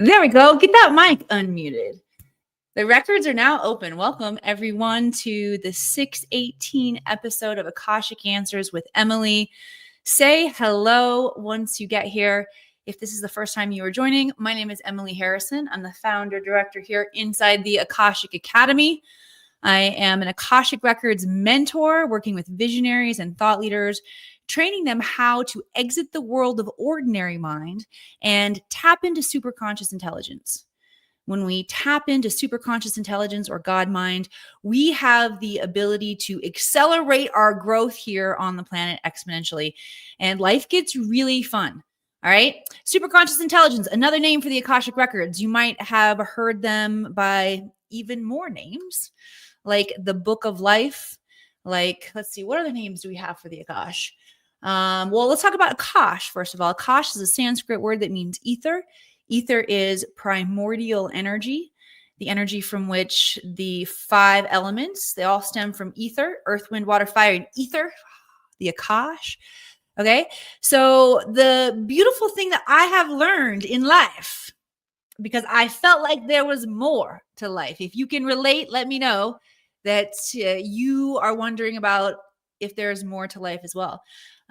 There we go. Get that mic unmuted. The records are now open. Welcome, everyone, to the 618 episode of Akashic Answers with Emily. Say hello once you get here. If this is the first time you are joining, my name is Emily Harrison. I'm the founder director here inside the Akashic Academy. I am an Akashic Records mentor working with visionaries and thought leaders, training them how to exit the world of ordinary mind and tap into superconscious intelligence. When we tap into superconscious intelligence or God mind, we have the ability to accelerate our growth here on the planet exponentially, and life gets really fun. All right. Superconscious intelligence, another name for the Akashic Records. You might have heard them by even more names, like the Book of Life. Like, let's see, what other names do we have for the Akash? Well, let's talk about Akash, first of all. Akash is a Sanskrit word that means ether. Ether is primordial energy, the energy from which the 5 elements, they all stem from ether, earth, wind, water, fire, and ether, the Akash. Okay, so the beautiful thing that I have learned in life, because I felt like there was more to life. If you can relate, let me know that you are wondering about if there's more to life as well.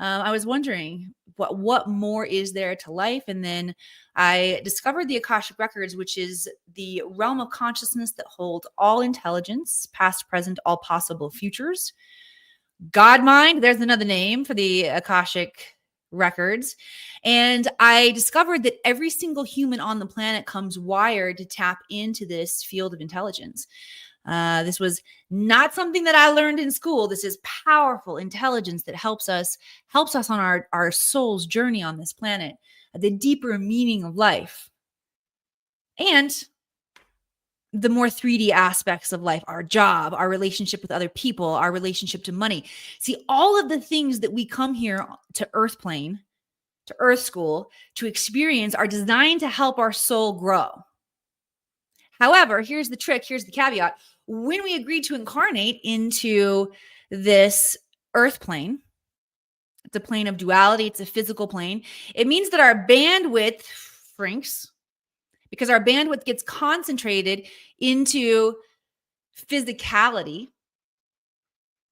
I was wondering what more is there to life? And then I discovered the Akashic Records, which is the realm of consciousness that holds all intelligence, past, present, all possible futures. God mind, there's another name for the Akashic Records. And I discovered that every single human on the planet comes wired to tap into this field of intelligence. This was not something that I learned in school. This is powerful intelligence that helps us on our soul's journey on this planet, the deeper meaning of life, and the more 3D aspects of life, our job, our relationship with other people, our relationship to money. See, all of the things that we come here to Earth plane, to Earth school, to experience are designed to help our soul grow. However, here's the trick, here's the caveat. When we agree to incarnate into this earth plane, it's a plane of duality, it's a physical plane, it means that our bandwidth shrinks because our bandwidth gets concentrated into physicality,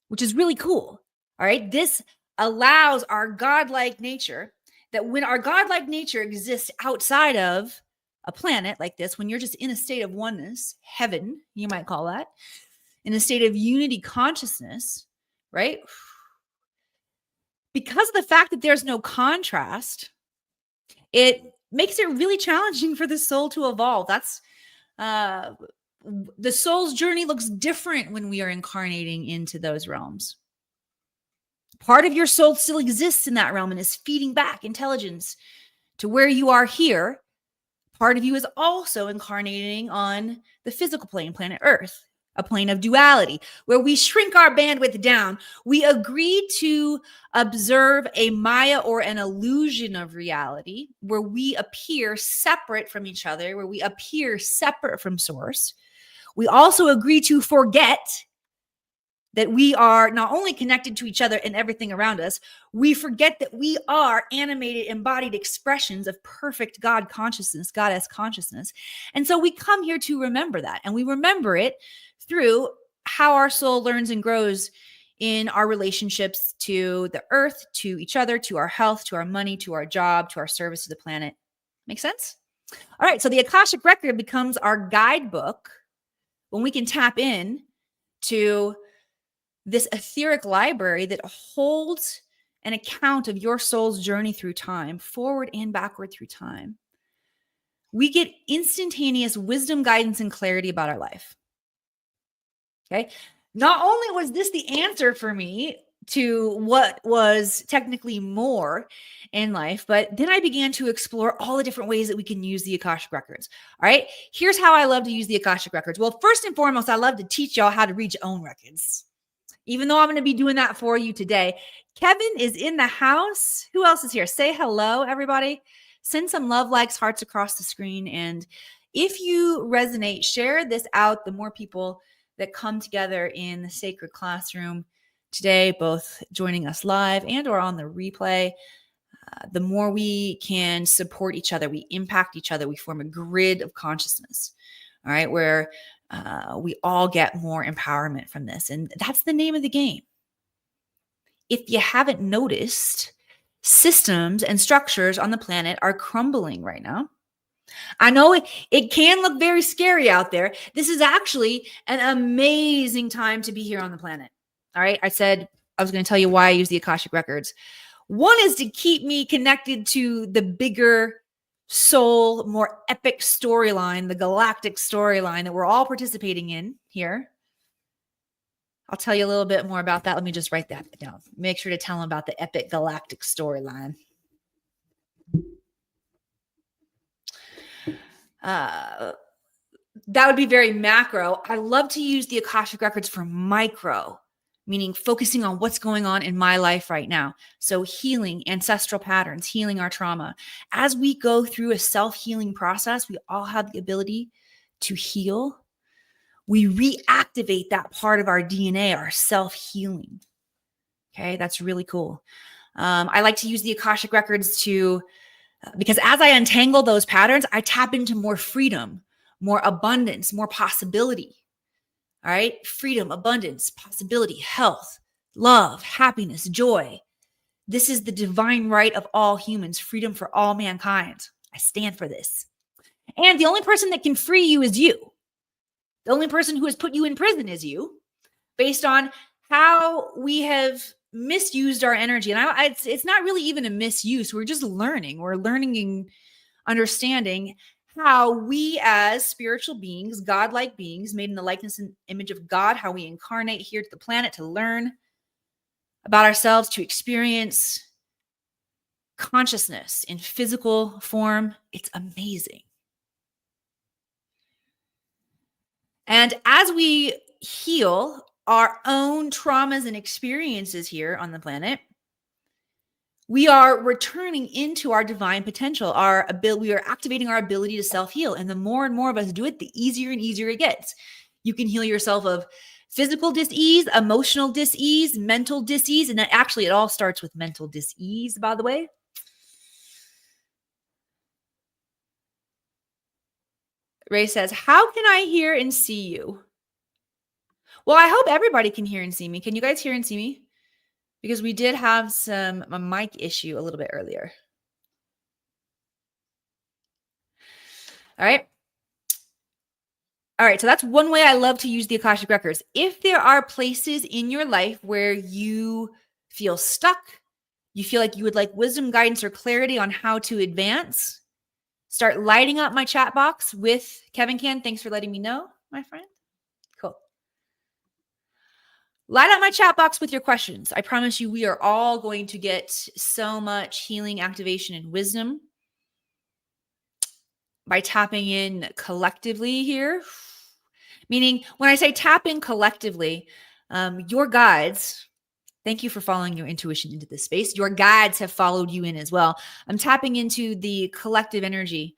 which is really cool. All right. This allows our godlike nature, that when our godlike nature exists outside of a planet like this, when you're just in a state of oneness, heaven, you might call that, in a state of unity consciousness, right? Because of the fact that there's no contrast, it makes it really challenging for the soul to evolve. That's the soul's journey looks different when we are incarnating into those realms. Part of your soul still exists in that realm and is feeding back intelligence to where you are here. Part of you is also incarnating on the physical plane, planet Earth, a plane of duality, where we shrink our bandwidth down. We agree to observe a Maya or an illusion of reality, where we appear separate from each other, where we appear separate from source. We also agree to forget that we are not only connected to each other and everything around us, we forget that we are animated, embodied expressions of perfect God consciousness, goddess consciousness. And so we come here to remember that. And we remember it through how our soul learns and grows in our relationships to the earth, to each other, to our health, to our money, to our job, to our service to the planet. Make sense? All right. So the Akashic Record becomes our guidebook when we can tap in to this etheric library that holds an account of your soul's journey through time, forward and backward through time. We get instantaneous wisdom, guidance, and clarity about our life. Okay. Not only was this the answer for me to what was technically more in life, but then I began to explore all the different ways that we can use the Akashic Records. All right. Here's how I love to use the Akashic Records. Well, first and foremost, I love to teach y'all how to read your own records. Even though I'm going to be doing that for you today. Kevin is in the house. Who else is here? Say hello, everybody. Send some love, likes, hearts across the screen. And if you resonate, share this out. The more people that come together in the sacred classroom today, both joining us live and or on the replay, the more we can support each other, we impact each other, we form a grid of consciousness, all right, where we all get more empowerment from this. And that's the name of the game. If you haven't noticed, systems and structures on the planet are crumbling right now. I know it can look very scary out there. This is actually an amazing time to be here on the planet. All right. I said I was going to tell you why I use the Akashic Records. One is to keep me connected to the bigger soul, more epic storyline, the galactic storyline that we're all participating in here. I'll tell you a little bit more about that. Let me just write that down. Make sure to tell them about the epic galactic storyline. That would be very macro. I love to use the Akashic Records for micro, meaning focusing on what's going on in my life right now. So healing ancestral patterns, healing our trauma. As we go through a self-healing process, we all have the ability to heal. We reactivate that part of our DNA, our self-healing. Okay, that's really cool. I like to use the Akashic Records because as I untangle those patterns, I tap into more freedom, more abundance, more possibility. All right. Freedom, abundance, possibility, health, love, happiness, joy. This is the divine right of all humans, freedom for all mankind. I stand for this. And the only person that can free you is you. The only person who has put you in prison is you, based on how we have misused our energy. And it's not really even a misuse. We're just learning. We're learning and understanding how we as spiritual beings, godlike beings made in the likeness and image of God, how we incarnate here to the planet to learn about ourselves, to experience consciousness in physical form. It's amazing. And as we heal our own traumas and experiences here on the planet, we are returning into our divine potential, we are activating our ability to self-heal. And the more and more of us do it, the easier and easier it gets. You can heal yourself of physical dis-ease, emotional dis-ease, mental dis-ease. And actually, it all starts with mental dis-ease, by the way. Ray says, how can I hear and see you? Well, I hope everybody can hear and see me. Can you guys hear and see me? Because we did have a mic issue a little bit earlier. All right. All right. So that's one way I love to use the Akashic Records. If there are places in your life where you feel stuck, you feel like you would like wisdom, guidance, or clarity on how to advance, start lighting up my chat box with Kevin Can. Thanks for letting me know, my friend. Cool. Light up my chat box with your questions. I promise you, we are all going to get so much healing, activation, and wisdom by tapping in collectively here. Meaning, when I say tap in collectively, your guides, thank you for following your intuition into this space. Your guides have followed you in as well. I'm tapping into the collective energy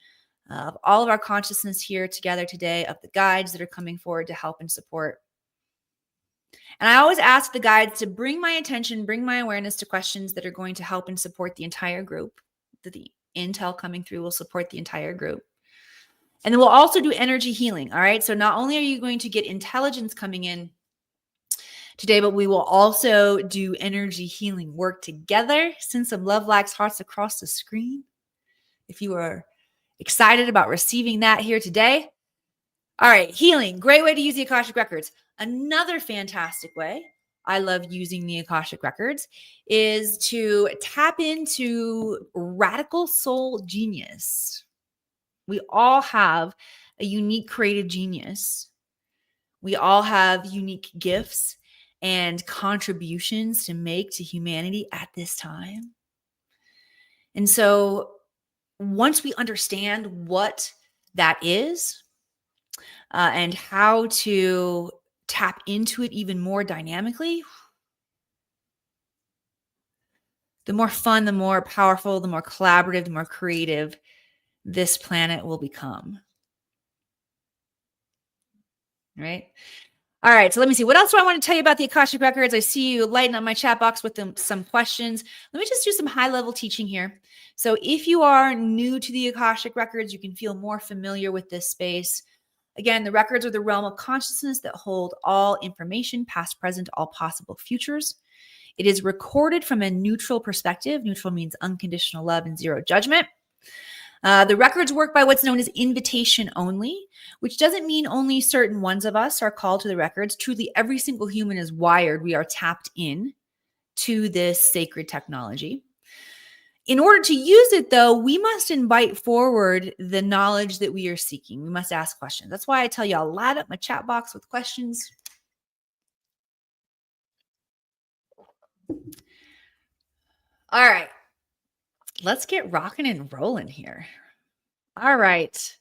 of all of our consciousness here together today, of the guides that are coming forward to help and support. And I always ask the guides to bring my attention, bring my awareness to questions that are going to help and support the entire group. The intel coming through will support the entire group. And then we'll also do energy healing. All right. So not only are you going to get intelligence coming in today, but we will also do energy healing work together. Send some love, likes, hearts across the screen if you are excited about receiving that here today. All right. Healing. Great way to use the Akashic Records. Another fantastic way I love using the Akashic Records is to tap into radical soul genius. We all have a unique creative genius. We all have unique gifts and contributions to make to humanity at this time. And so once we understand what that is and how to tap into it even more dynamically, the more fun, the more powerful, the more collaborative, the more creative this planet will become. Right? All right, so let me see. What else do I want to tell you about the Akashic Records? I see you lighting up my chat box with some questions. Let me just do some high-level teaching here. So if you are new to the Akashic Records, you can feel more familiar with this space. Again, the records are the realm of consciousness that hold all information, past, present, all possible futures. It is recorded from a neutral perspective. Neutral means unconditional love and zero judgment. The records work by what's known as invitation only, which doesn't mean only certain ones of us are called to the records. Truly, every single human is wired. We are tapped in to this sacred technology. In order to use it, though, we must invite forward the knowledge that we are seeking. We must ask questions. That's why I tell you, I'll light up my chat box with questions. All right, let's get rocking and rolling here. All right.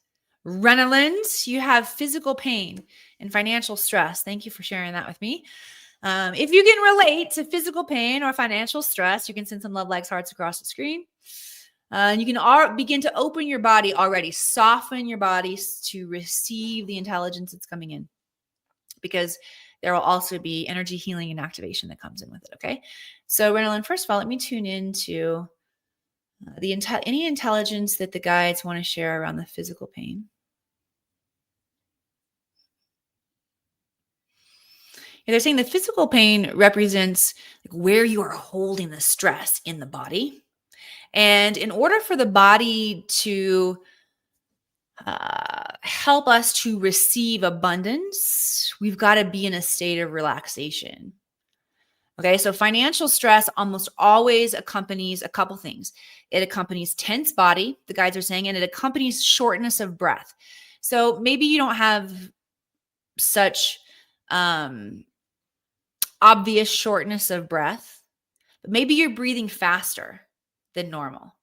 Renelund, you have physical pain and financial stress. Thank you for sharing that with me. If you can relate to physical pain or financial stress, you can send some love likes hearts across the screen. You can begin to open your body already, soften your body to receive the intelligence that's coming in, because there will also be energy healing and activation that comes in with it. Okay. So, Renelund, first of all, let me tune into any intelligence that the guides want to share around the physical pain. And they're saying the physical pain represents like where you are holding the stress in the body. And in order for the body to help us to receive abundance, we've got to be in a state of relaxation. Okay, so financial stress almost always accompanies a couple things. It accompanies tense body, the guides are saying, and it accompanies shortness of breath. So maybe you don't have such obvious shortness of breath, but maybe you're breathing faster than normal. All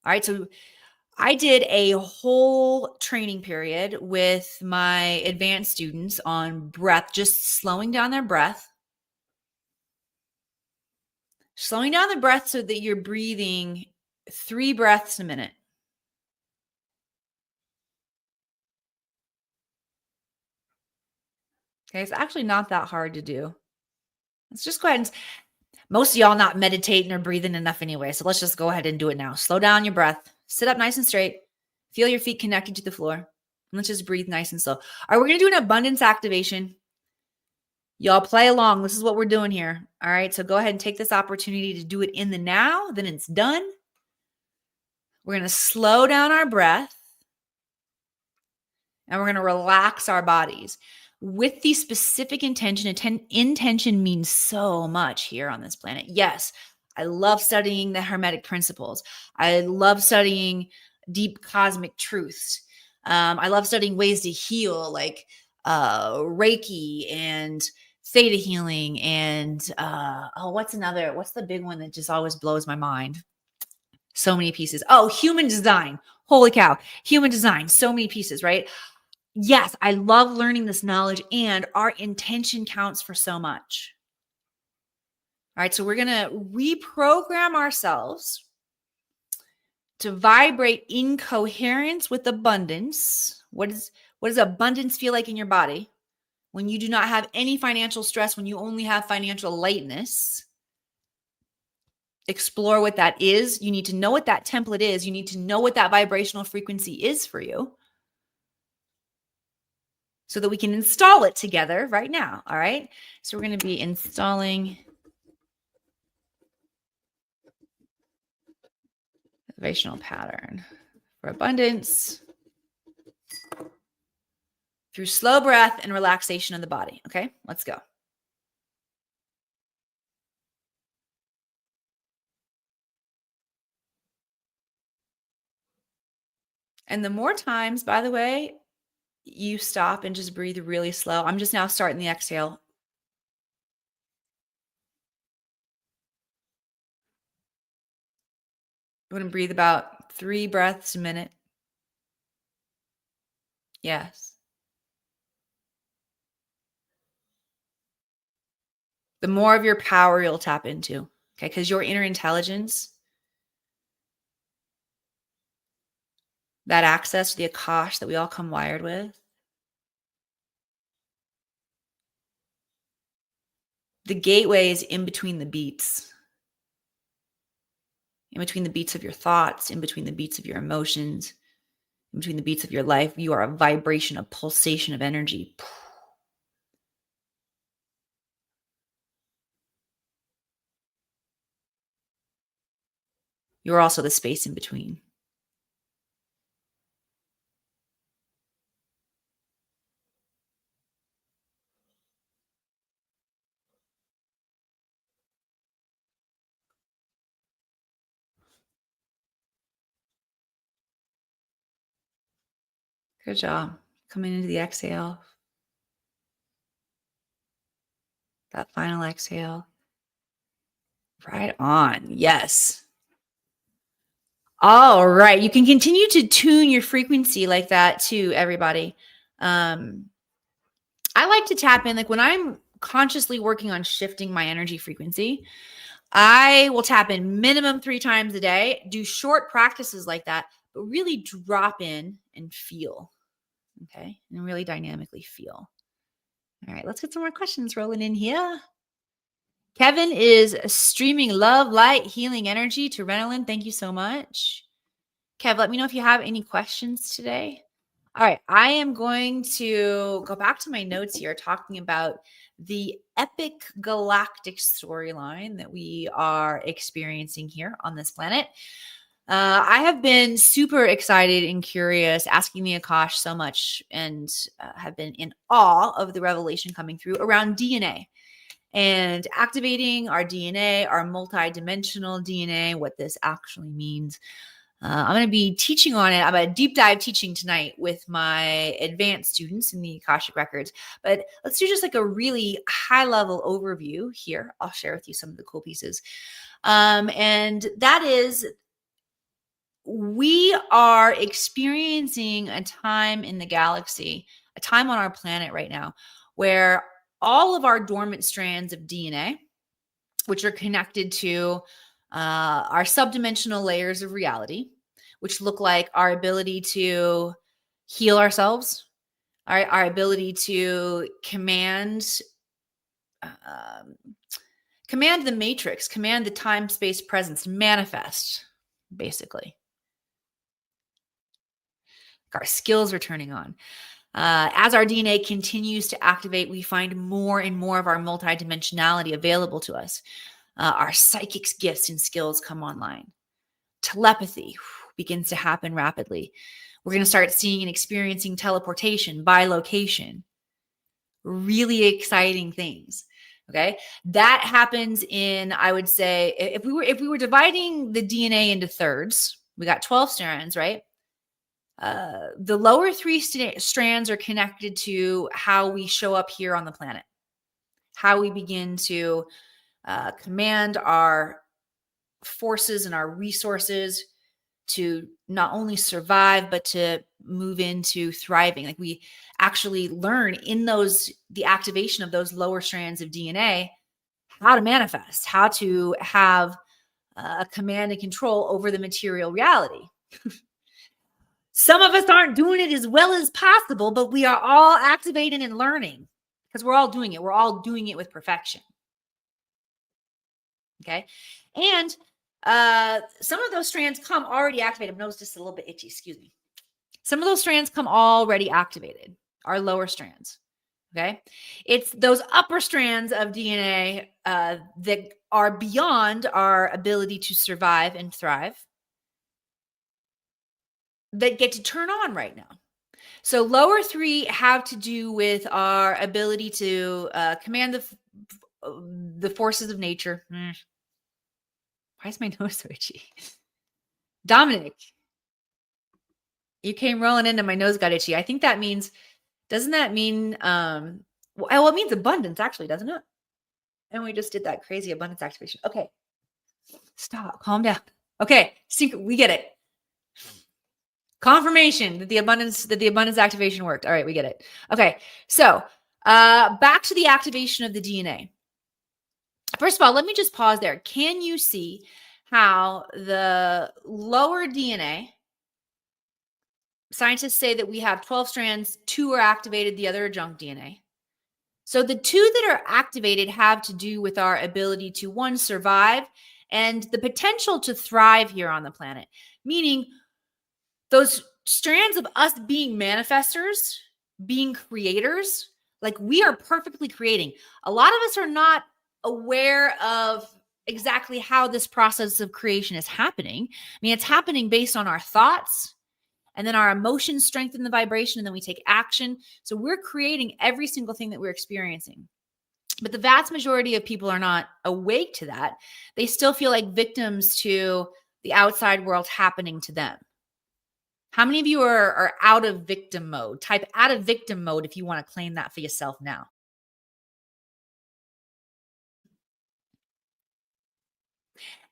right, so I did a whole training period with my advanced students on breath, just slowing down their breath. Slowing down the breath so that you're breathing 3 breaths a minute. Okay, it's actually not that hard to do. Let's just go ahead and most of y'all not meditating or breathing enough anyway, so let's just go ahead and do it now. Slow down your breath. Sit up nice and straight. Feel your feet connected to the floor. Let's just breathe nice and slow. All right, we're going to do an abundance activation. Y'all play along. This is what we're doing here. All right, so go ahead and take this opportunity to do it in the now. Then it's done. We're going to slow down our breath, and we're going to relax our bodies with the specific intention. Intention means so much here on this planet. Yes, I love studying the Hermetic principles. I love studying deep cosmic truths. I love studying ways to heal, like Reiki and theta healing, and what's the big one that just always blows my mind? So many pieces. Oh, human design. Holy cow. Human design. So many pieces, right? Yes, I love learning this knowledge, and our intention counts for so much. All right, so we're going to reprogram ourselves to vibrate in coherence with abundance. What does abundance feel like in your body when you do not have any financial stress, when you only have financial lightness? Explore what that is. You need to know what that template is. You need to know what that vibrational frequency is for you, so that we can install it together right now. All right. So we're going to be installing vibrational pattern for abundance through slow breath and relaxation of the body. Okay, let's go. And the more times, by the way, you stop and just breathe really slow. I'm just now starting the exhale. I'm going to breathe about 3 breaths a minute. Yes. The more of your power you'll tap into, okay? Because your inner intelligence, that access to the Akash that we all come wired with, The gateway is in between the beats, in between the beats of your thoughts, in between the beats of your emotions, in between the beats of your life. You are a vibration, a pulsation of energy. You're also the space in between. Good job. Coming into the exhale, that final exhale. Right on. Yes. All right. You can continue to tune your frequency like that too, everybody. Um, I like to tap in, like when I'm consciously working on shifting my energy frequency, I will tap in minimum 3 times a day, do short practices like that, but really drop in and feel. Okay. And really dynamically feel. All right. Let's get some more questions rolling in here. Kevin is streaming love, light, healing energy to Renelin. Thank you so much. Kev, let me know if you have any questions today. All right. I am going to go back to my notes here talking about the epic galactic storyline that we are experiencing here on this planet. I have been super excited and curious, asking the Akash so much, and have been in awe of the revelation coming through around DNA and activating our DNA, our multidimensional DNA, what this actually means. I'm going to be teaching on it. I'm a deep dive teaching tonight with my advanced students in the Akashic Records. But let's do just like a really high level overview here. I'll share with you some of the cool pieces. And that is, we are experiencing a time in the galaxy, a time on our planet right now, where all of our dormant strands of DNA, which are connected to our subdimensional layers of reality, which look like our ability to heal ourselves, our ability to command the matrix, command the time, space, presence, manifest, basically. Our skills are turning on. As our DNA continues to activate, we find more and more of our multidimensionality available to us. Our psychic gifts and skills come online. Telepathy begins to happen rapidly. We're going to start seeing and experiencing teleportation by location. Really exciting things. Okay. That happens in, I would say, if we were dividing the DNA into thirds, we got 12 strands, right? The lower 3 strands are connected to how we show up here on the planet, how we begin to command our forces and our resources to not only survive, but to move into thriving. Like we actually learn in the activation of those lower strands of DNA, how to manifest, how to have a command and control over the material reality. Some of us aren't doing it as well as possible, but we are all activating and learning because we're all doing it. We're all doing it with perfection. Okay. And some of those strands come already activated. My nose is just a little bit itchy. Excuse me. Some of those strands come already activated, our lower strands. Okay. It's those upper strands of DNA that are beyond our ability to survive and thrive that get to turn on right now. So lower 3 have to do with our ability to command the forces of nature. Why is my nose so itchy? Dominic, you came rolling into my nose got itchy. I think that means, doesn't that mean, well, it means abundance actually, doesn't it? And we just did that crazy abundance activation. Okay. Stop. Calm down. Okay. We get it. Confirmation that the abundance activation worked. All right, we get it. Okay, so back to the activation of the DNA. First of all, let me just pause there. Can you see how the lower DNA, scientists say that we have 12 strands, 2 are activated, the other are junk DNA. So the two that are activated have to do with our ability to, one, survive, and the potential to thrive here on the planet, meaning those strands of us being manifestors, being creators, like we are perfectly creating. A lot of us are not aware of exactly how this process of creation is happening. I mean, it's happening based on our thoughts, and then our emotions strengthen the vibration, and then we take action. So we're creating every single thing that we're experiencing. But the vast majority of people are not awake to that. They still feel like victims to the outside world happening to them. How many of you are out of victim mode? Type out of victim mode if you want to claim that for yourself now.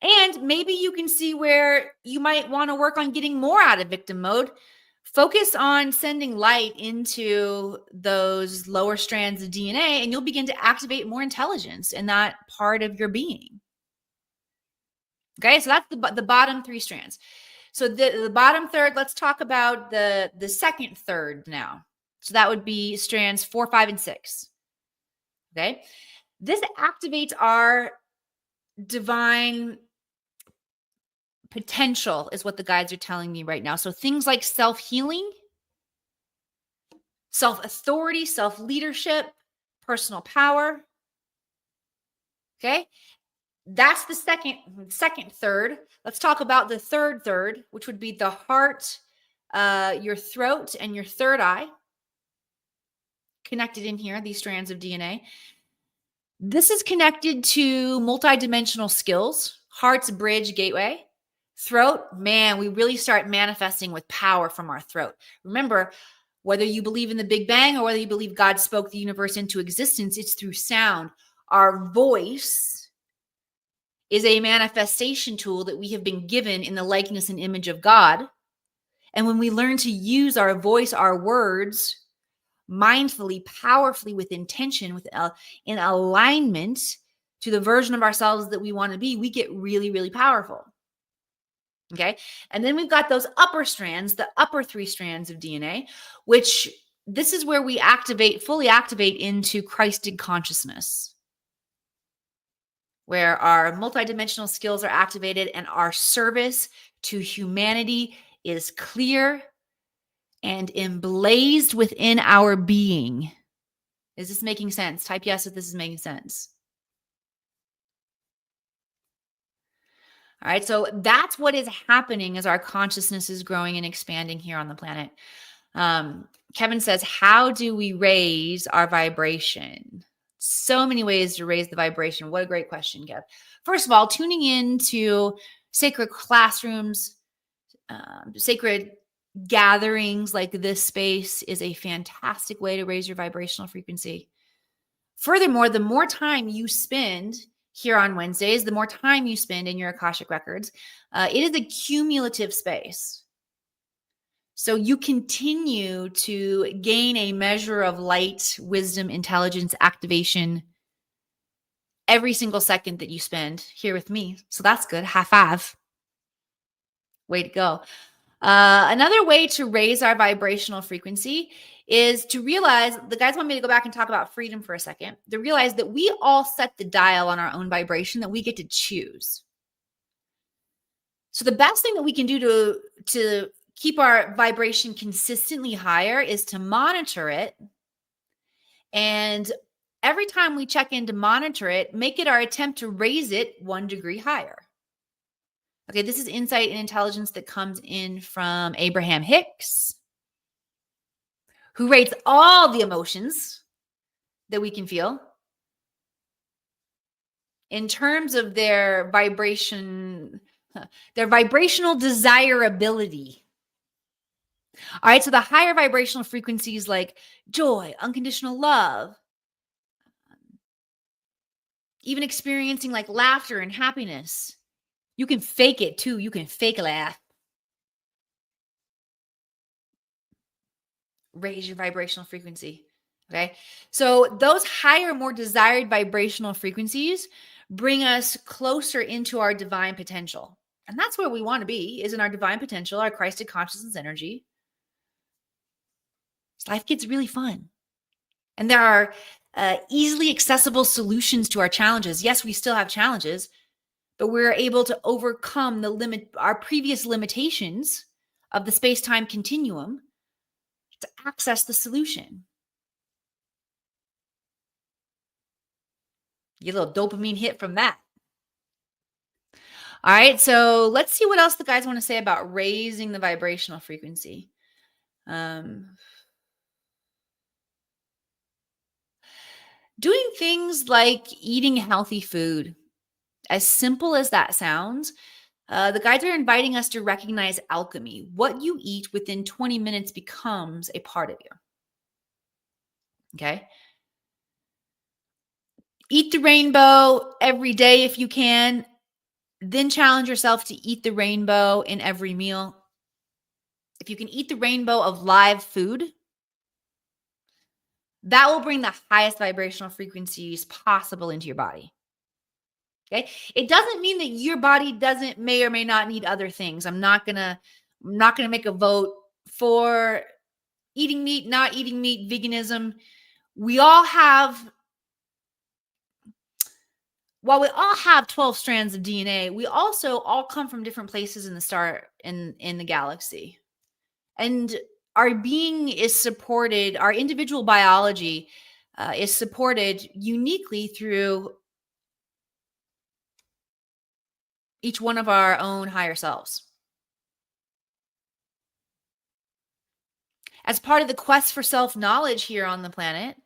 And maybe you can see where you might want to work on getting more out of victim mode. Focus on sending light into those lower strands of DNA, and you'll begin to activate more intelligence in that part of your being. Okay, so that's the bottom three strands. So the bottom third, let's talk about the second third now. So that would be strands 4, 5, and 6. Okay, this activates our divine potential, is what the guides are telling me right now. So things like self-healing, self-authority, self-leadership, personal power. Okay, that's the second third. Let's talk about the third, which would be the heart, your throat, and your third eye connected in here, these strands of DNA. This is connected to multidimensional skills. Heart's bridge gateway. Throat, man, we really start manifesting with power from our throat. Remember, whether you believe in the Big Bang or whether you believe God spoke the universe into existence, it's through sound. Our voice is a manifestation tool that we have been given in the likeness and image of God. And when we learn to use our voice, our words, mindfully, powerfully, with intention, in alignment to the version of ourselves that we want to be, we get really, really powerful. Okay. And then we've got those upper strands, the upper three strands of DNA, which this is where we fully activate into Christed consciousness, where our multidimensional skills are activated and our service to humanity is clear and emblazed within our being. Is this making sense? Type yes if this is making sense. All right, so that's what is happening as our consciousness is growing and expanding here on the planet. Kevin says, how do we raise our vibration? So many ways to raise the vibration. What a great question, Kev. First of all, tuning into sacred classrooms, sacred gatherings like this space is a fantastic way to raise your vibrational frequency. Furthermore, the more time you spend here on Wednesdays, the more time you spend in your Akashic Records, it is a cumulative space. So you continue to gain a measure of light, wisdom, intelligence, activation every single second that you spend here with me. So that's good. High five. Way to go. Another way to raise our vibrational frequency is to realize, the guys want me to go back and talk about freedom for a second, to realize that we all set the dial on our own vibration, that we get to choose. So the best thing that we can do to keep our vibration consistently higher is to monitor it. And every time we check in to monitor it, make it our attempt to raise it 1 degree higher. Okay, this is insight and intelligence that comes in from Abraham Hicks, who rates all the emotions that we can feel in terms of their vibration, their vibrational desirability. All right, so the higher vibrational frequencies like joy, unconditional love, even experiencing like laughter and happiness. You can fake it too. You can fake a laugh. Raise your vibrational frequency. Okay. So those higher, more desired vibrational frequencies bring us closer into our divine potential. And that's where we want to be, is in our divine potential, our Christed consciousness energy. Life gets really fun. And there are easily accessible solutions to our challenges. Yes, we still have challenges, but we're able to overcome our previous limitations of the space-time continuum to access the solution. Get a little dopamine hit from that. All right, so let's see what else the guys want to say about raising the vibrational frequency. Doing things like eating healthy food, as simple as that sounds, the guides are inviting us to recognize alchemy. What you eat within 20 minutes becomes a part of you. Okay. Eat the rainbow every day if you can. Then challenge yourself to eat the rainbow in every meal. If you can eat the rainbow of live food, that will bring the highest vibrational frequencies possible into your body. Okay. It doesn't mean that your body may or may not need other things. I'm not gonna make a vote for eating meat, not eating meat, veganism. While we all have 12 strands of DNA, we also all come from different places in the galaxy. And our being is supported, our individual biology is supported uniquely through each one of our own higher selves. As part of the quest for self-knowledge here on the planet,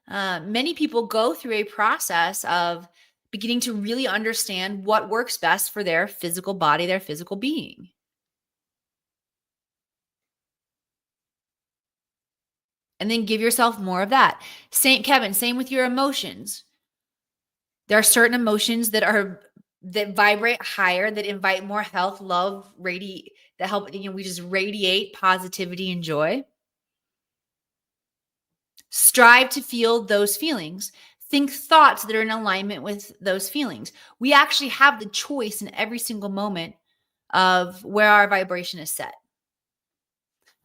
many people go through a process of beginning to really understand what works best for their physical body, their physical being. And then give yourself more of that. Kevin, same with your emotions. There are certain emotions that vibrate higher, that invite more health, love, that help, we just radiate positivity and joy. Strive to feel those feelings. Think thoughts that are in alignment with those feelings. We actually have the choice in every single moment of where our vibration is set.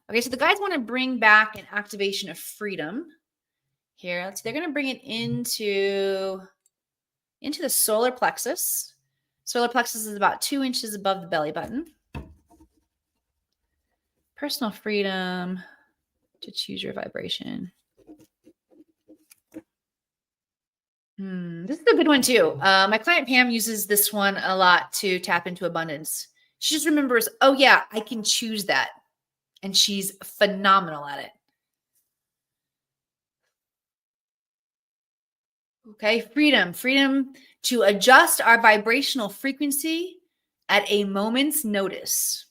Okay, so the guys want to bring back an activation of freedom here. They're going to bring it into the solar plexus. Solar plexus is about 2 inches above the belly button. Personal freedom to choose your vibration. This is a good one too. My client Pam uses this one a lot to tap into abundance. She just remembers, oh yeah, I can choose that. And she's phenomenal at it. Okay, freedom to adjust our vibrational frequency at a moment's notice.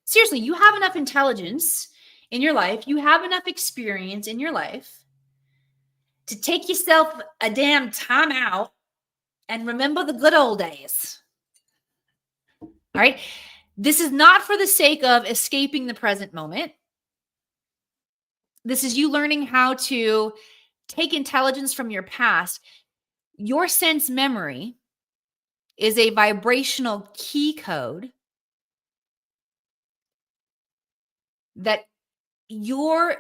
Seriously, you have enough intelligence in your life, you have enough experience in your life to take yourself a damn time out and remember the good old days. All right. This is not for the sake of escaping the present moment. This is you learning how to take intelligence from your past. Your sense memory is a vibrational key code that your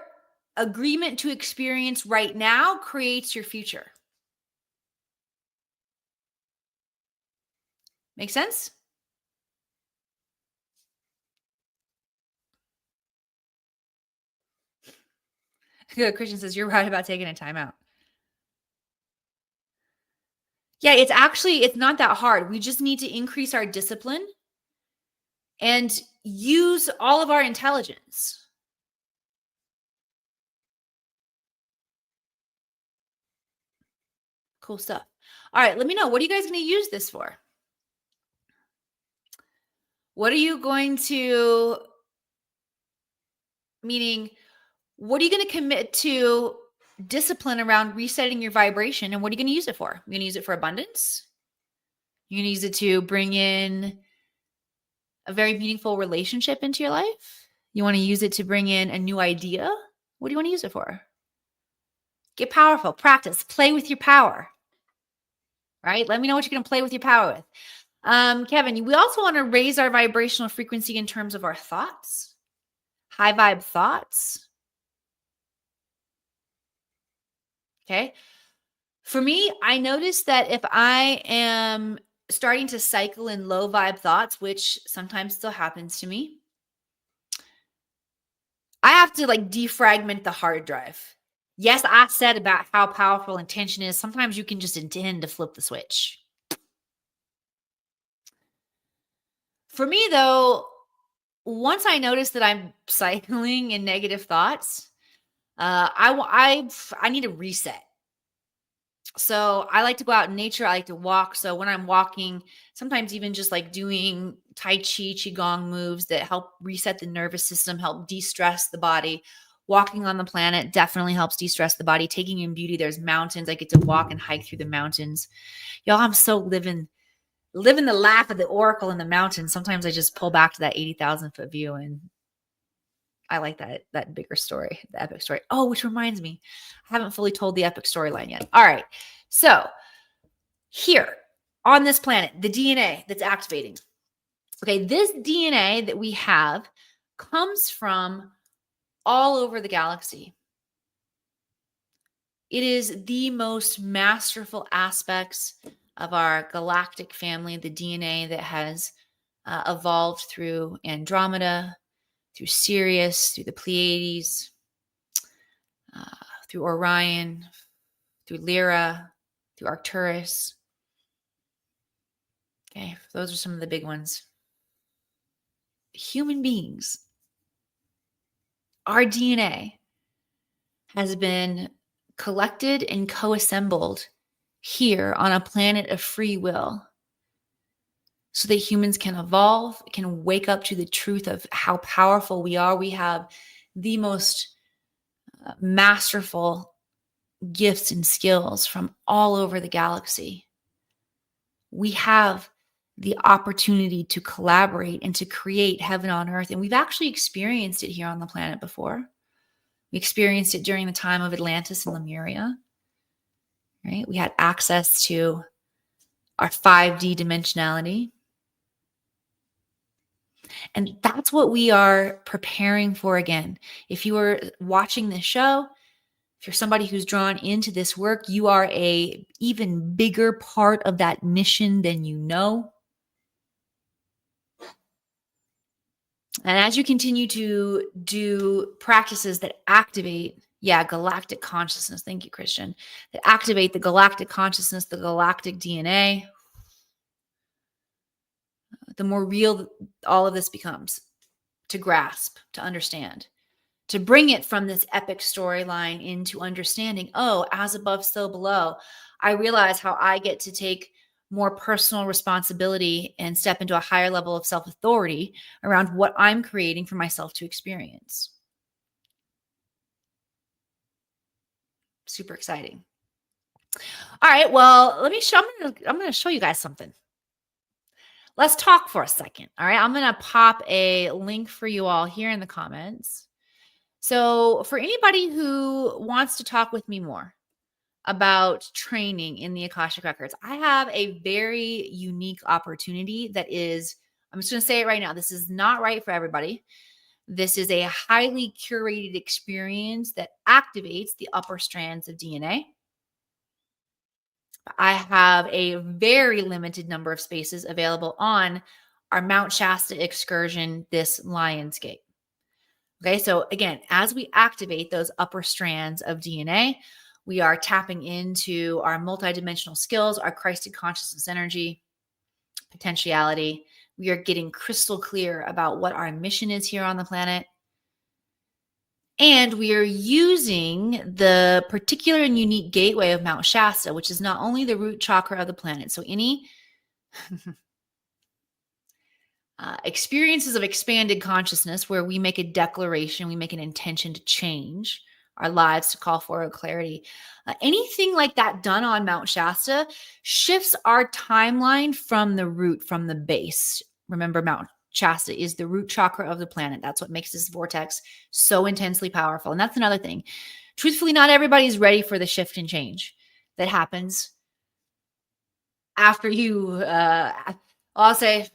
agreement to experience right now creates your future. Make sense? Good. Christian says, you're right about taking a time out. Yeah, it's not that hard. We just need to increase our discipline and use all of our intelligence. Cool stuff. All right, let me know. What are you guys going to use this for? What are you going to, meaning, what are you going to commit to discipline around resetting your vibration, and what are you going to use it for? You're going to use it for abundance? You're going to use it to bring in a very meaningful relationship into your life? You want to use it to bring in a new idea? What do you want to use it for? Get powerful, practice, play with your power, right? Let me know what you're going to play with your power with. Kevin, we also want to raise our vibrational frequency in terms of our thoughts, high vibe thoughts. Okay. For me, I notice that if I am starting to cycle in low vibe thoughts, which sometimes still happens to me, I have to like defragment the hard drive. Yes, I said about how powerful intention is. Sometimes you can just intend to flip the switch. For me, though, once I notice that I'm cycling in negative thoughts, I need a reset. So I like to go out in nature. I like to walk. So when I'm walking, sometimes even just like doing Tai Chi, Qigong moves that help reset the nervous system, help de stress the body. Walking on the planet definitely helps de stress the body. Taking in beauty, there's mountains. I get to walk and hike through the mountains. Y'all, I'm so living the life of the oracle in the mountains. Sometimes I just pull back to that 80,000-foot view, and I like that bigger story, the epic story. Oh, which reminds me, I haven't fully told the epic storyline yet. All right. So here on this planet, the DNA that's activating. Okay, this DNA that we have comes from all over the galaxy. It is the most masterful aspects of our galactic family, the DNA that has evolved through Andromeda, through Sirius, through the Pleiades, uh, through Orion, through Lyra, through Arcturus. Okay, those are some of the big ones. Human beings, our DNA has been collected and co-assembled here on a planet of free will so that humans can evolve, can wake up to the truth of how powerful we are. We have the most masterful gifts and skills from all over the galaxy. We have the opportunity to collaborate and to create heaven on earth. And we've actually experienced it here on the planet before. We experienced it during the time of Atlantis and Lemuria, right? We had access to our 5D dimensionality. And that's what we are preparing for again. If you are watching this show, if you're somebody who's drawn into this work, you are a even bigger part of that mission than you know. And as you continue to do practices that activate, galactic consciousness, thank you, Christian, that activate the galactic consciousness, the galactic DNA, the more real all of this becomes to grasp, to understand, to bring it from this epic storyline into understanding, oh, as above, so below. I realize how I get to take more personal responsibility and step into a higher level of self-authority around what I'm creating for myself to experience. Super exciting. All right, well, I'm going to show you guys something. Let's talk for a second. All right, I'm going to pop a link for you all here in the comments. So for anybody who wants to talk with me more about training in the Akashic Records, I have a very unique opportunity that is, I'm just going to say it right now. This is not right for everybody. This is a highly curated experience that activates the upper strands of DNA. I have a very limited number of spaces available on our Mount Shasta excursion this Lionsgate. Okay, so again, as we activate those upper strands of DNA, we are tapping into our multidimensional skills, our Christed consciousness energy, potentiality. We are getting crystal clear about what our mission is here on the planet. And we are using the particular and unique gateway of Mount Shasta, which is not only the root chakra of the planet. So any experiences of expanded consciousness where we make a declaration, we make an intention to change our lives, to call for a clarity. Anything like that done on Mount Shasta shifts our timeline from the root, from the base. Remember, Mount Shasta is the root chakra of the planet. That's what makes this vortex so intensely powerful. And that's another thing. Truthfully, not everybody's ready for the shift and change that happens after you, I'll say,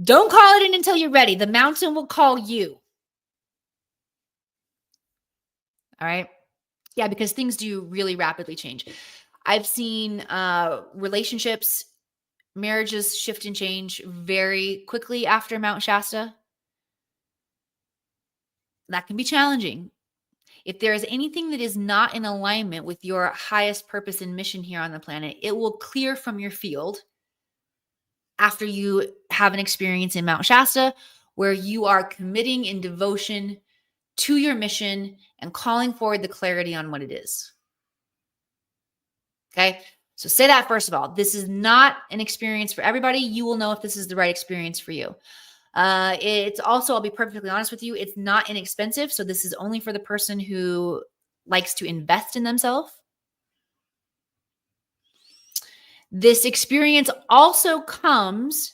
don't call it in until you're ready. The mountain will call you. All right. Yeah, because things do really rapidly change. I've seen relationships, marriages shift and change very quickly after Mount Shasta. That can be challenging. If there is anything that is not in alignment with your highest purpose and mission here on the planet, it will clear from your field after you have an experience in Mount Shasta where you are committing in devotion to your mission and calling forward the clarity on what it is. Okay. So say that first of all. This is not an experience for everybody. You will know if this is the right experience for you. It's also, I'll be perfectly honest with you, it's not inexpensive. So this is only for the person who likes to invest in themselves. This experience also comes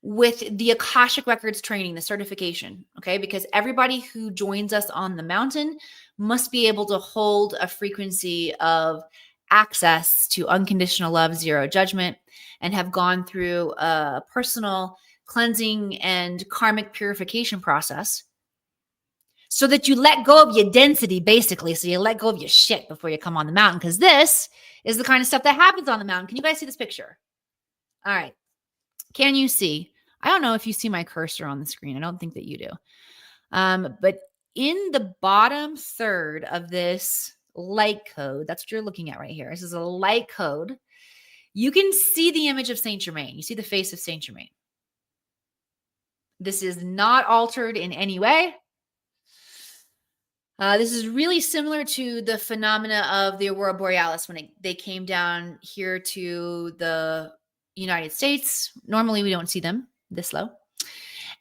with the Akashic Records training, the certification, okay? Because everybody who joins us on the mountain must be able to hold a frequency of access to unconditional love, zero judgment, and have gone through a personal cleansing and karmic purification process so that you let go of your density, basically. So you let go of your shit before you come on the mountain, because this is the kind of stuff that happens on the mountain. Can you guys see this picture? All right. Can you see? I don't know if you see my cursor on the screen. I don't think that you do. But in the bottom third of this light code, that's what you're looking at right here. This is a light code. You can see the image of Saint Germain. You see the face of Saint Germain. This is not altered in any way. This is really similar to the phenomena of the Aurora Borealis when they came down here to the United States. Normally, we don't see them this low.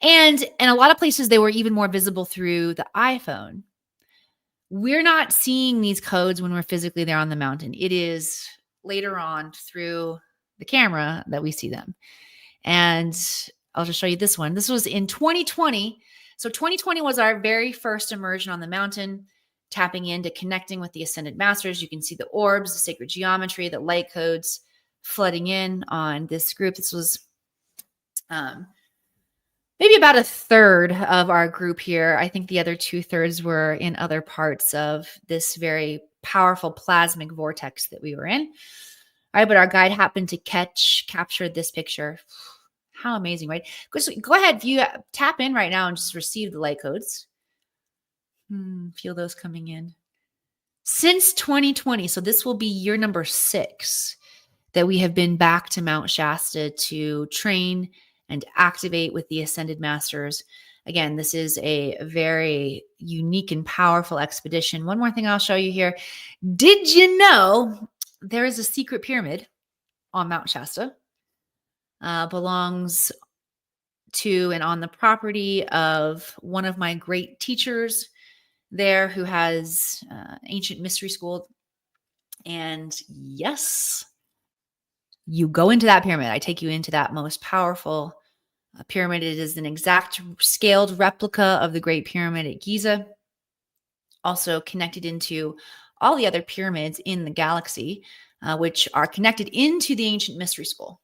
And in a lot of places, they were even more visible through the iPhone. We're not seeing these codes when we're physically there on the mountain. It is later on through the camera that we see them. And I'll just show you this one. This was in 2020. So 2020 was our very first immersion on the mountain, tapping into connecting with the Ascended Masters. You can see the orbs, the sacred geometry, the light codes flooding in on this group. This was maybe about a third of our group here. I think the other 2/3 were in other parts of this very powerful plasmic vortex that we were in. All right, but our guide happened to capture this picture. How amazing, right? Go ahead, if you tap in right now and just receive the light codes. Feel those coming in. Since 2020, so this will be year number 6 that we have been back to Mount Shasta to train and activate with the Ascended Masters. Again, this is a very unique and powerful expedition. One more thing I'll show you here. Did you know there is a secret pyramid on Mount Shasta? Belongs to and on the property of one of my great teachers there who has ancient mystery school. And yes, you go into that pyramid. I take you into that most powerful pyramid. It is an exact scaled replica of the Great Pyramid at Giza, also connected into all the other pyramids in the galaxy, which are connected into the ancient mystery school.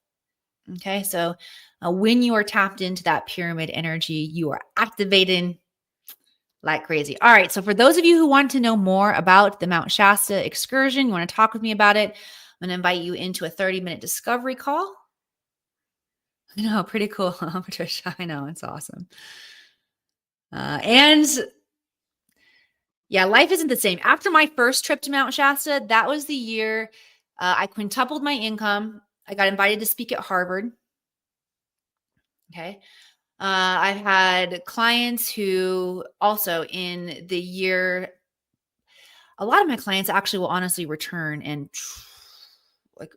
Okay, so when you are tapped into that pyramid energy, you are activating like crazy. All right, so for those of you who want to know more about the Mount Shasta excursion, you want to talk with me about it, I'm going to invite you into a 30-minute discovery call. I know, pretty cool, huh, Patricia? I know, it's awesome. And yeah, life isn't the same. After my first trip to Mount Shasta, that was the year I quintupled my income. I got invited to speak at Harvard. Okay. I've had clients who also in the year, a lot of my clients actually will honestly return and like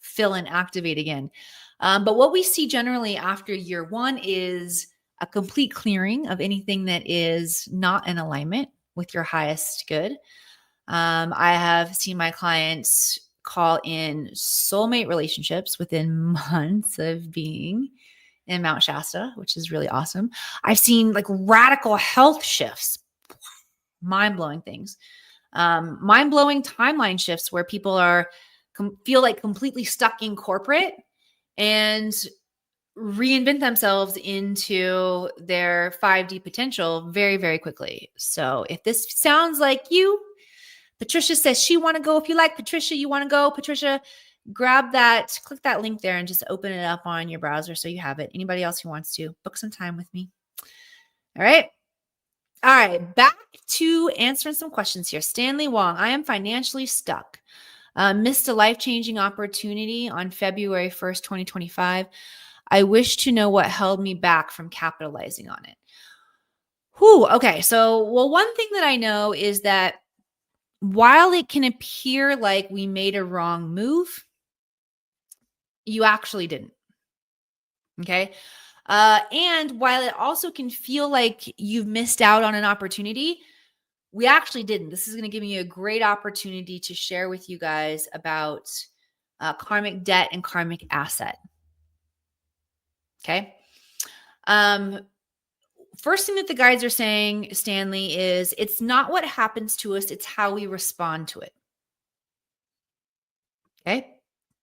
fill and activate again. But what we see generally after year 1 is a complete clearing of anything that is not in alignment with your highest good. I have seen my clients call in soulmate relationships within months of being in Mount Shasta, which is really awesome. I've seen like radical health shifts, mind-blowing things, mind-blowing timeline shifts where people are feel like completely stuck in corporate and reinvent themselves into their 5D potential very, very quickly. So if this sounds like you, Patricia says she want to go. If you like Patricia, you want to go. Patricia, grab that, click that link there and just open it up on your browser so you have it. Anybody else who wants to book some time with me. All right. All right. Back to answering some questions here. Stanley Wong, I am financially stuck. Missed a life-changing opportunity on February 1st, 2025. I wish to know what held me back from capitalizing on it. Whew. Okay. So, well, one thing that I know is that while it can appear like we made a wrong move, you actually didn't. Okay. And while it also can feel like you've missed out on an opportunity, we actually didn't. This is going to give me a great opportunity to share with you guys about karmic debt and karmic asset. Okay. First thing that the guides are saying, Stanley, is it's not what happens to us, it's how we respond to it. Okay.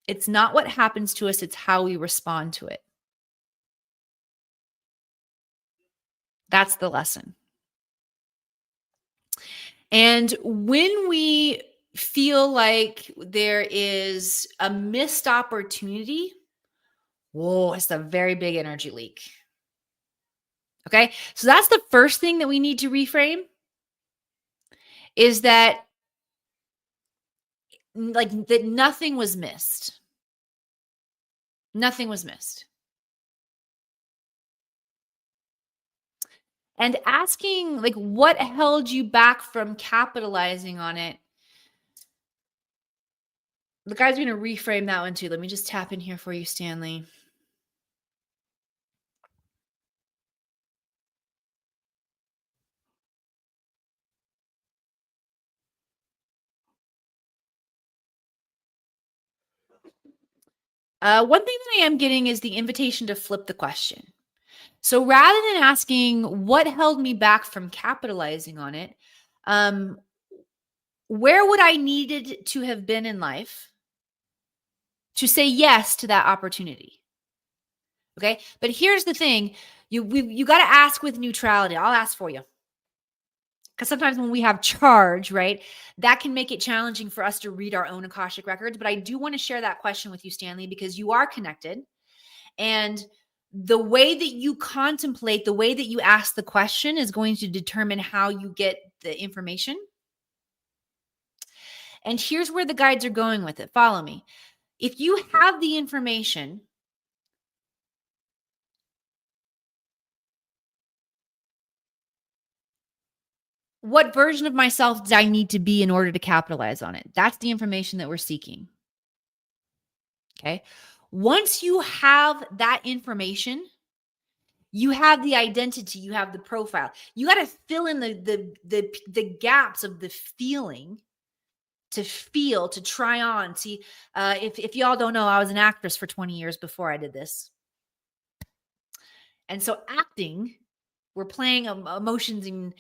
It's not what happens to us, it's how we respond to it. That's the lesson. And when we feel like there is a missed opportunity, whoa, it's a very big energy leak. Okay. So that's the first thing that we need to reframe is that that nothing was missed. Nothing was missed. And asking like what held you back from capitalizing on it. The guys are going to reframe that one too. Let me just tap in here for you, Stanley. One thing that I am getting is the invitation to flip the question. So rather than asking what held me back from capitalizing on it, where would I needed to have been in life to say yes to that opportunity? Okay. But here's the thing. You got to ask with neutrality. I'll ask for you. Because sometimes when we have charge, right, that can make it challenging for us to read our own Akashic records. But I do want to share that question with you, Stanley, because you are connected. And the way that you contemplate, the way that you ask the question is going to determine how you get the information. And here's where the guides are going with it. Follow me. If you have the information, what version of myself do I need to be in order to capitalize on it? That's the information that we're seeking. Okay. Once you have that information, you have the identity, you have the profile. You got to fill in the gaps of the feeling to feel, to try on. See, if y'all don't know, I was an actress for 20 years before I did this. And so acting, we're playing emotions and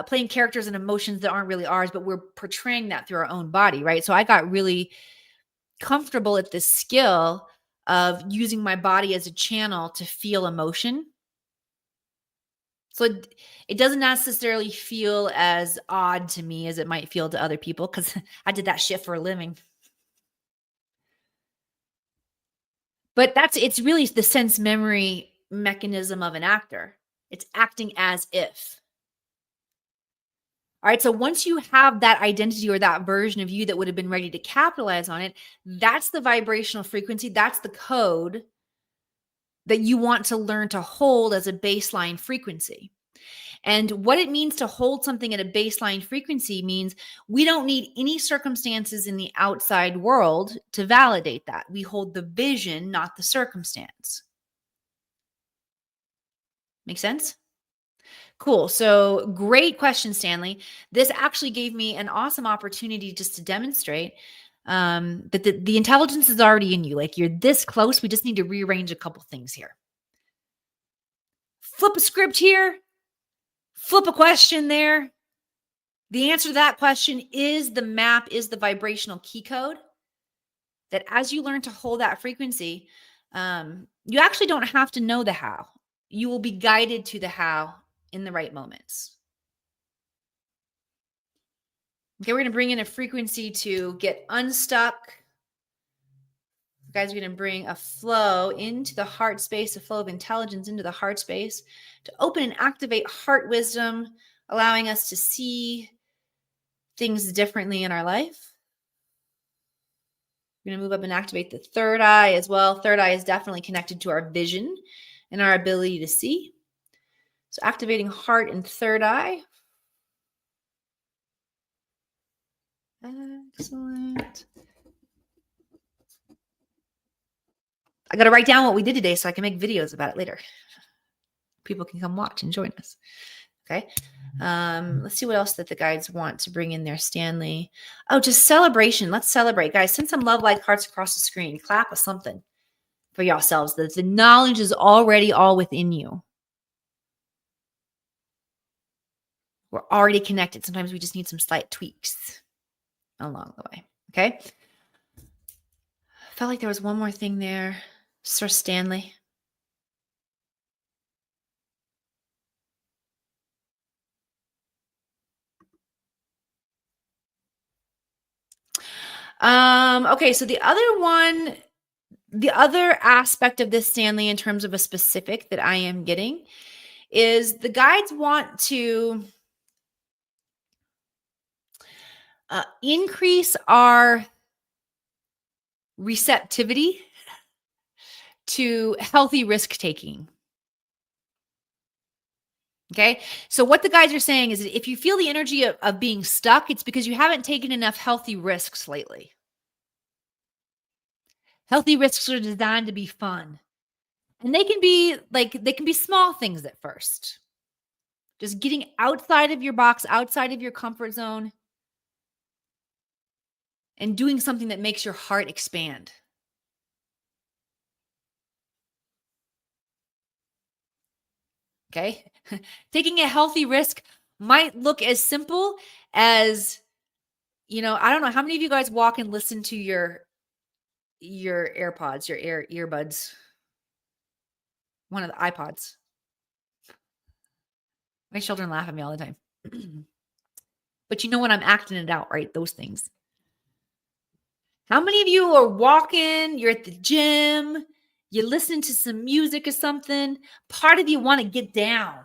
playing characters and emotions that aren't really ours, but we're portraying that through our own body, right? So I got really comfortable at this skill of using my body as a channel to feel emotion. So it doesn't necessarily feel as odd to me as it might feel to other people because I did that shit for a living. But it's really the sense memory mechanism of an actor. It's acting as if. All right. So once you have that identity or that version of you that would have been ready to capitalize on it, that's the vibrational frequency. That's the code that you want to learn to hold as a baseline frequency. And what it means to hold something at a baseline frequency means we don't need any circumstances in the outside world to validate that. We hold the vision, not the circumstance. Make sense? Cool. So great question, Stanley. This actually gave me an awesome opportunity just to demonstrate that the intelligence is already in you. Like you're this close. We just need to rearrange a couple things here. Flip a script here. Flip a question there. The answer to that question is the map, is the vibrational key code. That as you learn to hold that frequency, you actually don't have to know the how. You will be guided to the how in the right moments. Okay, we're going to bring in a frequency to get unstuck. Guys, we're going to bring a flow into the heart space, a flow of intelligence into the heart space to open and activate heart wisdom, allowing us to see things differently in our life. We're going to move up and activate the third eye as well. Third eye is definitely connected to our vision and our ability to see. So activating heart and third eye. Excellent. I got to write down what we did today so I can make videos about it later. People can come watch and join us. Okay. Let's see what else that the guides want to bring in there, Stanley. Oh, just celebration. Let's celebrate. Guys, send some love like hearts across the screen. Clap or something for yourselves. That the knowledge is already all within you. We're already connected. Sometimes we just need some slight tweaks along the way. Okay. Felt like there was one more thing there. Sir Stanley. Okay, so the other aspect of this, Stanley, in terms of a specific that I am getting, is the guides want to increase our receptivity to healthy risk taking. Okay. So what the guides are saying is that if you feel the energy of being stuck, it's because you haven't taken enough healthy risks lately. Healthy risks are designed to be fun. And they can be small things at first. Just getting outside of your box, outside of your comfort zone, and doing something that makes your heart expand. Okay. Taking a healthy risk might look as simple as, I don't know, how many of you guys walk and listen to your AirPods, your earbuds, one of the iPods. My children laugh at me all the time. But you know when I'm acting it out, right? Those things. How many of you are walking, you're at the gym, you're listening to some music or something, part of you want to get down,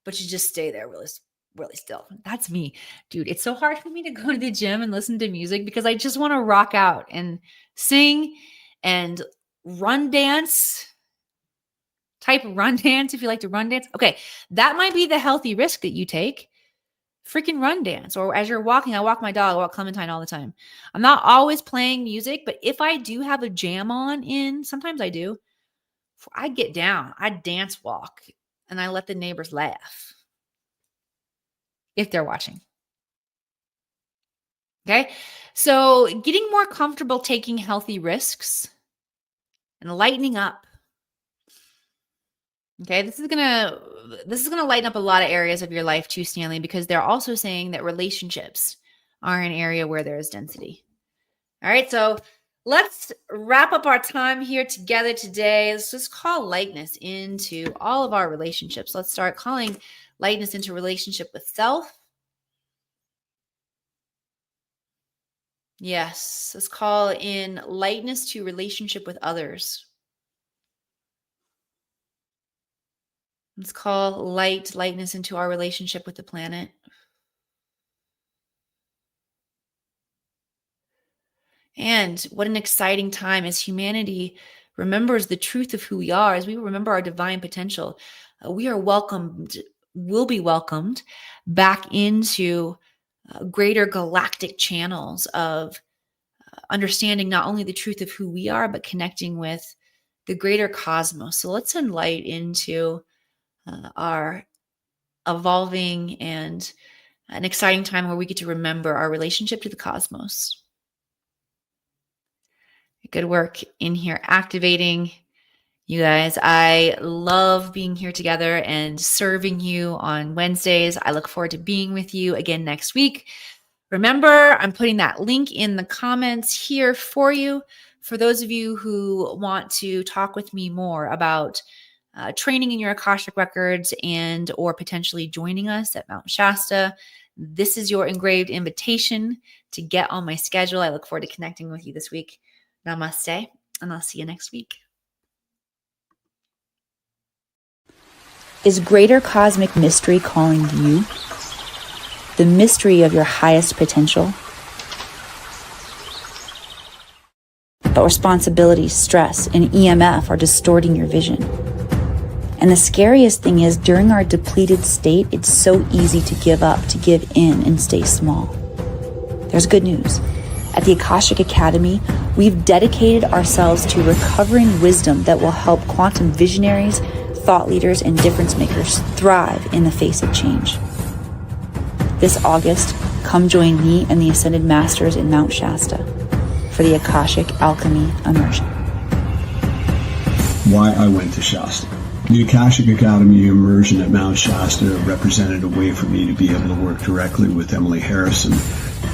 but you just stay there really, really still. That's me. Dude, it's so hard for me to go to the gym and listen to music because I just want to rock out and sing and run dance. Type run dance if you like to run dance. Okay, that might be the healthy risk that you take. Freaking run dance. Or as you're walking, I walk my dog, I walk Clementine all the time. I'm not always playing music, but if I do have a jam on in, sometimes I do, I get down, I dance walk, and I let the neighbors laugh if they're watching. Okay. So getting more comfortable taking healthy risks and lightening up. Okay, this is gonna lighten up a lot of areas of your life too, Stanley, because they're also saying that relationships are an area where there is density. All right, so let's wrap up our time here together today. Let's just call lightness into all of our relationships. Let's start calling lightness into relationship with self. Yes, let's call in lightness to relationship with others. Let's call lightness into our relationship with the planet. And what an exciting time as humanity remembers the truth of who we are, as we remember our divine potential. We are will be welcomed back into greater galactic channels of understanding not only the truth of who we are, but connecting with the greater cosmos. So let's send light into our evolving and an exciting time where we get to remember our relationship to the cosmos. Good work in here activating. You guys, I love being here together and serving you on Wednesdays. I look forward to being with you again next week. Remember, I'm putting that link in the comments here for you. For those of you who want to talk with me more about training in your Akashic Records and or potentially joining us at Mount Shasta, This is your engraved invitation to get on my schedule. I look forward to connecting with you this week. Namaste, and I'll see you next week. Is greater cosmic mystery calling you? The mystery of your highest potential? But responsibility, stress, and EMF are distorting your vision. And the scariest thing is, during our depleted state, it's so easy to give up, to give in, and stay small. There's good news. At the Akashic Academy, we've dedicated ourselves to recovering wisdom that will help quantum visionaries, thought leaders, and difference makers thrive in the face of change. This August, come join me and the Ascended Masters in Mount Shasta for the Akashic Alchemy Immersion. Why I went to Shasta. The Akashic Academy immersion at Mount Shasta represented a way for me to be able to work directly with Emily Harrison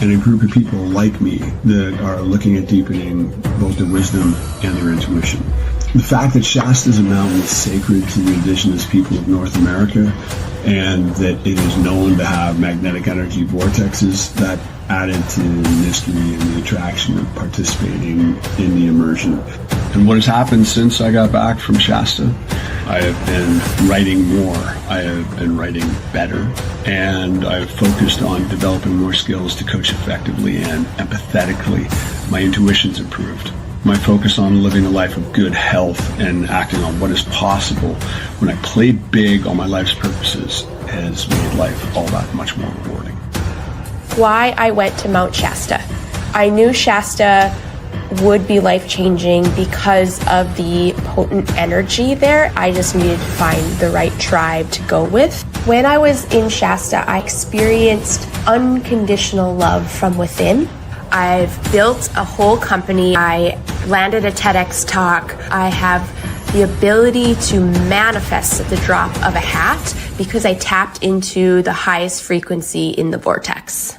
and a group of people like me that are looking at deepening both their wisdom and their intuition. The fact that Shasta is a mountain that's sacred to the indigenous people of North America and that it is known to have magnetic energy vortexes, that added to the mystery and the attraction of participating in the immersion. And what has happened since I got back from Shasta? I have been writing more, I have been writing better, and I've focused on developing more skills to coach effectively and empathetically. My intuition's improved. My focus on living a life of good health and acting on what is possible when I play big on my life's purposes has made life all that much more rewarding. Why I went to Mount Shasta. I knew Shasta would be life-changing because of the potent energy there. I just needed to find the right tribe to go with. When I was in Shasta, I experienced unconditional love from within. I've built a whole company. I landed a TEDx talk. I have the ability to manifest at the drop of a hat because I tapped into the highest frequency in the vortex.